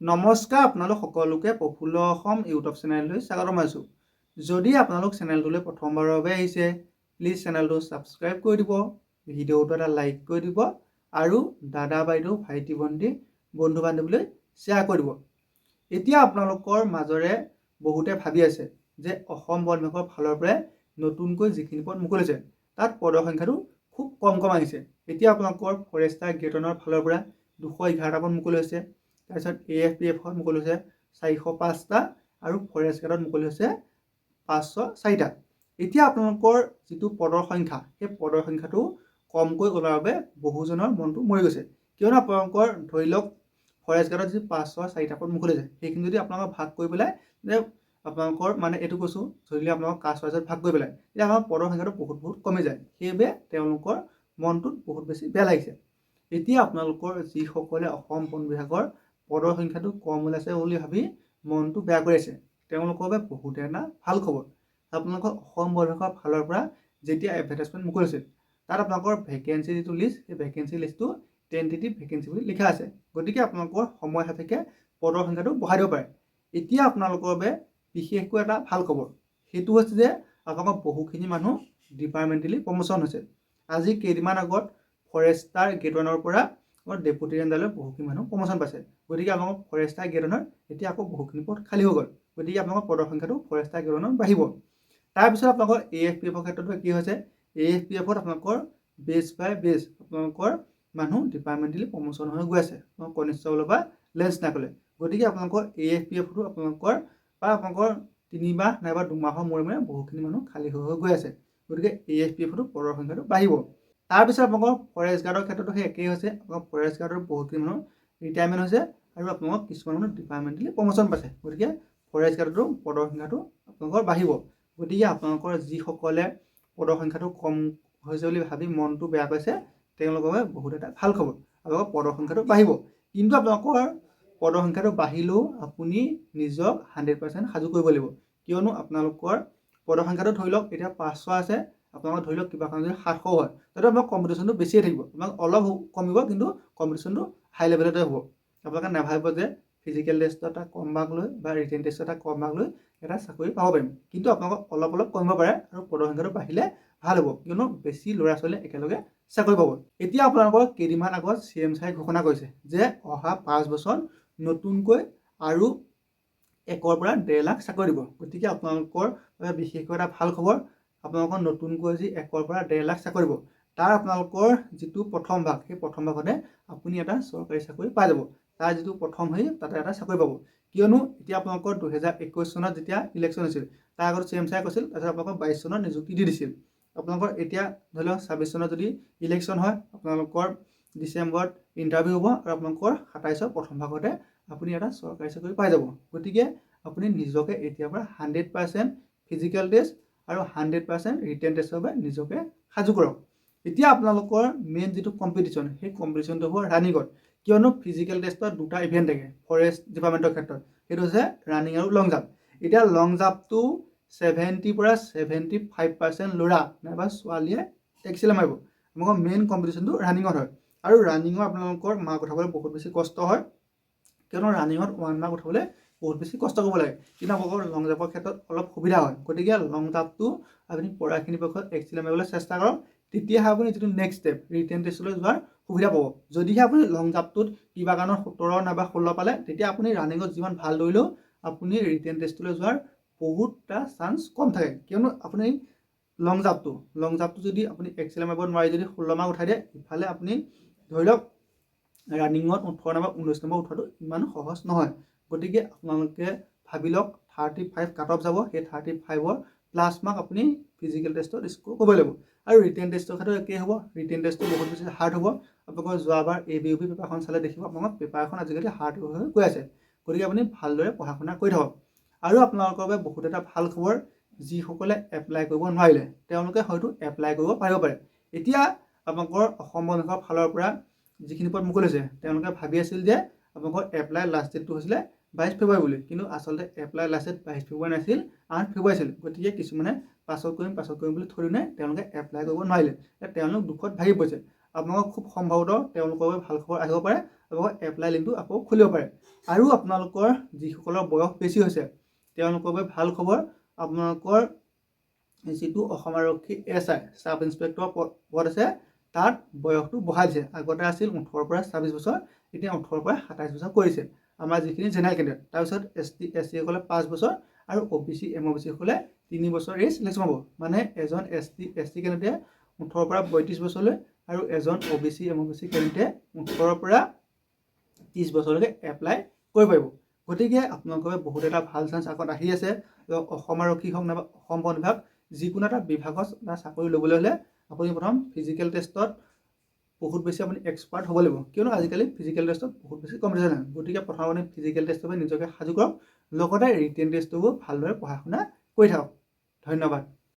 নমস্কাৰ, আপোনালোক সকলোকে প্ৰফুল্ল অসম ইউটিউব চেনেললৈ স্বাগতম জনাইছোঁ। যদি আপোনালোক চেনেলটোলৈ প্ৰথমবাৰৰ বাবে আহিছে, প্লিজ চেনেলটো ছাবস্ক্ৰাইব কৰি দিব, ভিডিঅ'টো এটা লাইক কৰি দিব আৰু দাদা বাইদেউ ভাইটি ভণ্টি বন্ধু বান্ধৱীলৈ শ্বেয়াৰ কৰি দিব। এতিয়া আপোনালোকৰ মাজৰে বহুতে ভাবি আছে যে অসম বন বিভাগৰ ফালৰ পৰাই নতুনকৈ যিখিনি পদ মুকলিছে তাত পদৰ সংখ্যাটো খুব কম আহিছে। এতিয়া আপোনালোকৰ ফৰেষ্টাৰ গ্ৰেড 1ৰ ফালৰ পৰা 211টা পদ মুকলি হৈছে। তাৰপিছত AFPF মুকলি হৈছে 405টা আৰু ফৰেষ্ট গাৰ্ডত মুকলি হৈছে 504টা। এতিয়া আপোনালোকৰ যিটো পদৰ সংখ্যা সেই পদৰ সংখ্যাটো কমকৈ ওলোৱাৰ বাবে বহুজনৰ মনটো মৰি গৈছে। কিয়নো আপোনালোকৰ ধৰি লওক ফৰেষ্ট গাৰ্ডত যি 504টা পদ মুকলি হৈছে সেইখিনি যদি আপোনালোকক ভাগ কৰি পেলাই যে আপোনালোকৰ মানে এইটো কৈছোঁ ধৰিলে আপোনালোকৰ কাষ্ট ৱাইজত ভাগ কৰি পেলাই তেতিয়া আমাৰ পদৰ সংখ্যাটো বহুত কমি যায়। সেইবাবে তেওঁলোকৰ মনটোত বহুত বেছি বেয়া লাগিছে। এতিয়া আপোনালোকৰ যিসকলে অসম বন বিভাগৰ পদৰ সংখ্যাটো কম ওলাইছে বুলি ভাবি মনটো বেয়া কৰি আছে, তেওঁলোকৰ বাবে বহুতে এটা ভাল খবৰ। আপোনালোকৰ অসম বন বিভাগৰ ফালৰ পৰা যেতিয়া এডভাৰটাইজমেণ্ট মুকলিছিল তাত আপোনালোকৰ ভেকেঞ্চি যিটো লিষ্ট সেই ভেকেঞ্চি লিষ্টটো টেণ্টেটিভ ভেকেঞ্চি বুলি লিখা আছে। গতিকে আপোনালোকৰ সময় সাপেক্ষে পদৰ সংখ্যাটো বঢ়াই দিব পাৰে। এতিয়া আপোনালোকৰ বাবে বিশেষকৈ এটা ভাল খবৰ, সেইটো হৈছে যে আপোনালোকৰ বহুখিনি মানুহ ডিপাৰ্টমেণ্টেলি প্ৰমোশ্যন হৈছে। আজি কেইদিনমান আগত ফৰেষ্টাৰ গ্ৰেড 1ৰ পৰা ডেপুটি ৰেঞ্জাৰলৈ বহুখিনি মানুহ প্ৰমোশ্যন পাইছে। গতিকে আপোনালোকৰ ফৰেষ্টাৰ গ্ৰেড 1ৰ এতিয়া আকৌ বহুখিনি পদ খালী হৈ গ'ল। গতিকে আপোনালোকৰ পদৰ সংখ্যাটো ফৰেষ্টাৰ গ্ৰেড 1ত বাঢ়িব। তাৰপিছত আপোনালোকৰ AFPFৰ ক্ষেত্ৰতো কি হৈছে, AFPFত আপোনালোকৰ বেছ বাই বেছ আপোনালোকৰ মানুহ ডিপাৰ্টমেণ্টেলি প্ৰমোশ্যন হৈ গৈ আছে কনিষ্টেবলৰ পৰা লেঞ্চনাৰলৈ। গতিকে আপোনালোকৰ AFPFতো আপোনালোকৰ 3 মাহ নাইবা 2 মাহৰ মূৰে বহুখিনি মানুহ খালী হৈ গৈ আছে। গতিকে AFPFতো পদৰ সংখ্যাটো বাঢ়িব। তাৰপিছত আপোনালোকৰ ফৰেষ্ট গাৰ্ডৰ ক্ষেত্ৰতো সেই একেই হৈছে। আপোনালোকৰ ফৰেষ্ট গাৰ্ডৰ বহুতখিনি মানুহ ৰিটায়াৰমেণ্ট হৈছে আৰু আপোনালোকৰ কিছুমান মানুহ ডিপাৰ্টমেণ্টেলি প্ৰমোশ্যন পাইছে। গতিকে ফৰেষ্ট গাৰ্ডতো পদৰ সংখ্যাটো আপোনালোকৰ বাঢ়িব। গতিকে আপোনালোকৰ যিসকলে পদৰ সংখ্যাটো কম হৈছে বুলি ভাবি মনটো বেয়া পাইছে তেওঁলোকৰ বাবে বহুত এটা ভাল খবৰ। আপোনালোকৰ পদৰ সংখ্যাটো বাঢ়িব। কিন্তু আপোনালোকৰ পদৰ সংখ্যাটো বাঢ়িলেও আপুনি নিজক 100% সাজু কৰিব লাগিব। কিয়নো আপোনালোকৰ পদৰ সংখ্যাটো ধৰি লওক এতিয়া 500 আছে, আপোনালোকৰ ধৰি লওক কিবা কাৰণ যদি 700 হয় তেতিয়া আপোনাৰ কম্পিটিশ্যনটো বেছিয়ে থাকিব। আপোনাক অলপ কমিব কিন্তু কম্পিটিশ্যনটো হাই লেভেলতে হ'ব। আপোনালোকে নাভাবিব যে ফিজিকেল টেষ্ট এটা কম মাৰ্ক লৈ বা ৰিটেন টেষ্ট এটা কম মাৰ্ক লৈ এটা চাকৰি পাব পাৰিম, কিন্তু আপোনালোকক অলপ কমিব পাৰে আৰু পদৰ সংখ্যাটো বাঢ়িলে ভাল হ'ব। কিয়নো বেছি ল'ৰা ছোৱালীয়ে একেলগে চাকৰি পাব। এতিয়া আপোনালোকৰ কেইদিনমান আগত CM ছাৰে ঘোষণা কৰিছে যে অহা 5 বছৰ নতুনকৈ আৰু 1ৰ পৰা 1.5 লাখ চাকৰি দিব। গতিকে আপোনালোকৰ বিশেষকৈ এটা ভাল খবৰ, আপোনালোকৰ নতুনকৈ যি 1ৰ পৰা 1.5 লাখ চাকৰি দিব তাৰ আপোনালোকৰ যিটো প্ৰথম ভাগ সেই প্ৰথম ভাগতে আপুনি এটা চৰকাৰী চাকৰি পাই যাব। তাৰ যিটো প্ৰথম তাতে এটা চাকৰি পাব। কিয়নো এতিয়া আপোনালোকৰ 2021 চনত যেতিয়া ইলেকশ্যন হৈছিল তাৰ আগত CM ছাৰে কৈছিল, তাৰপিছত আপোনালোকৰ 22 চনত নিযুক্তি দি দিছিল। আপোনালোকৰ এতিয়া ধৰি লওক 26 চনত যদি ইলেকশ্যন হয় আপোনালোকৰ ডিচেম্বৰত ইণ্টাৰভিউ হ'ব আৰু আপোনালোকৰ 27ৰ প্ৰথম ভাগতে আপুনি এটা চৰকাৰী চাকৰি পাই যাব। গতিকে আপুনি নিজকে এতিয়াৰ পৰা 100% ফিজিকেল টেষ্ট আৰু 100% ৰিটেন টেষ্টৰ বাবে নিজকে সাজু কৰক। এতিয়া আপোনালোকৰ মেইন যিটো কম্পিটিশ্যন সেই কম্পিটিশ্যনটো হ'ব ৰানিঙত। কিয়নো ফিজিকেল টেষ্টত 2টা ইভেণ্ট থাকে ফৰেষ্ট ডিপাৰ্টমেণ্টৰ ক্ষেত্ৰত, সেইটো হৈছে ৰানিং আৰু লং জাম্প। এতিয়া লং জাম্পটো 70 পৰা 75% ল'ৰা নাইবা ছোৱালীয়ে এক্সেল মাৰিব। আপোনালোকৰ মেইন কম্পিটিশ্যনটো ৰানিঙত হয় আৰু ৰানিঙত আপোনালোকৰ মাৰ্ক উঠাবলৈ বহুত বেছি কষ্ট হয়। কিয়নো ৰানিঙত 1 মাৰ্ক উঠাবলৈ বহুত বেছি কষ্ট কৰিব লাগে, কিন্তু আপোনালোকৰ লং জাম্পৰ ক্ষেত্ৰত অলপ সুবিধা হয়। গতিকে লং জাম্পটো আপুনি পঢ়াখিনিৰ পক্ষত এক্সেল মাৰিবলৈ চেষ্টা কৰক, তেতিয়াহে আপুনি যিটো নেক্সট ষ্টেপ ৰিটেন টেষ্টলৈ যোৱাৰ সুবিধা পাব। যদিহে আপুনি লং জাম্পটোত কিবা কাৰণত 17 নাইবা 16 পালে তেতিয়া আপুনি ৰানিঙত যিমান ভাল দৌৰিলেও আপুনি ৰিটেন টেষ্টলৈ যোৱাৰ বহুতটা চান্স কম থাকে। কিয়নো আপুনি লং জাম্পটো যদি আপুনি এক্সেল মাৰিব নোৱাৰি যদি 16 মাৰ্ক উঠাই দিয়ে, ইফালে আপুনি ধৰি লওক ৰানিঙত 18 নাইবা 19 নম্বৰ উঠোৱাটো ইমান সহজ নহয়। গতিকে আপোনালোকে ভাবি লওক 35 কাট অফ যাব, সেই 35ৰ প্লাছ মাৰ্ক আপুনি ফিজিকেল টেষ্টত স্ক'ৰ কৰিব লাগিব। আৰু ৰিটেন টেষ্টৰ ক্ষেত্ৰত একেই হ'ব। ৰিটেন টেষ্টটো বহুত বেছি হাৰ্ড হ'ব। আপোনালোকৰ যোৱাবাৰ ABUP পেপাৰখন চালে দেখিব আপোনালোকৰ পেপাৰখন আজিকালি হাৰ্ড হৈ গৈ আছে। গতিকে আপুনি ভালদৰে পঢ়া শুনা কৰি থাকক। আৰু আপোনালোকৰ বাবে বহুত এটা ভাল খবৰ, যিসকলে এপ্লাই কৰিব নোৱাৰিলে তেওঁলোকে হয়তো এপ্লাই কৰিব পাৰিব পাৰে। এতিয়া আপোনালোকৰ অসম বন বিভাগৰ ফালৰ পৰা যিখিনি পদ মুকলি হৈছে তেওঁলোকে ভাবি আছিল যে আপোনালোকৰ এপ্লাই লাষ্ট ডেটটো হৈছিলে 22 ফেব্ৰুৱাৰী বুলি, কিন্তু আচলতে এপ্লাই লাষ্ট ডেট 22 ফেব্ৰুৱাৰী নাছিল, 8 ফেব্ৰুৱাৰী আছিল। গতিকে কিছুমানে পাছত কৰিম বুলি থৈ দিনে তেওঁলোকে এপ্লাই কৰিব নোৱাৰিলে। তেওঁলোক দুখত ভাগি পৰিছে। আপোনালোকক খুব সম্ভৱতঃ তেওঁলোকৰ বাবে ভাল খবৰ আহিব পাৰে। আপোনালোকৰ এপ্লাই লিংকটো আকৌ খুলিব পাৰে। আৰু আপোনালোকৰ যিসকলৰ বয়স বেছি হৈছে তেওঁলোকৰ বাবে ভাল খবৰ, আপোনালোকৰ যিটো অসম আৰক্ষী SI চাব ইন্সপেক্টৰ পদ আছে তাত বয়সটো বঢ়াই দিছে। আগতে আছিল 18 পৰা 26 বছৰ, এতিয়া 18 পৰা 27 বছৰ কৰিছে আমাৰ যিখিনি জেনেৰেল কেণ্ডিডেট। তাৰপিছত ST SC সকলে 5 বছৰ আৰু OBC MOBC সকলে 3 বছৰ এজ চিলেকশ্যন হ'ব। মানে এজন ST SC কেণ্ডিডেটে 18 পৰা 32 বছৰলৈ আৰু এজন OBC MOBC কেণ্ডিডেটে 18 পৰা 30 বছৰলৈকে এপ্লাই কৰিব পাৰিব। গতিকে আপোনালোকৰ বহুত এটা ভাল চান্স আগত আহি আছে। অসম আৰক্ষী হওক নাইবা অসম বন বিভাগ যিকোনো এটা বিভাগত চাকৰি ল'বলৈ হ'লে আপুনি প্ৰথম ফিজিকেল টেষ্টত বহুত বেছি আপুনি এক্সপাৰ্ট হ'ব লাগিব, কিয়নো আজিকালি ফিজিকেল টেষ্টত বহুত বেছি কম্পিটিশ্যন হয়। গতিকে প্ৰথম আপুনি ফিজিকেল টেষ্টৰ বাবে নিজকে সাজু কৰক, লগতে ৰিটেন টেষ্টবোৰ ভালদৰে পঢ়া শুনা কৰি থাকক। ধন্যবাদ।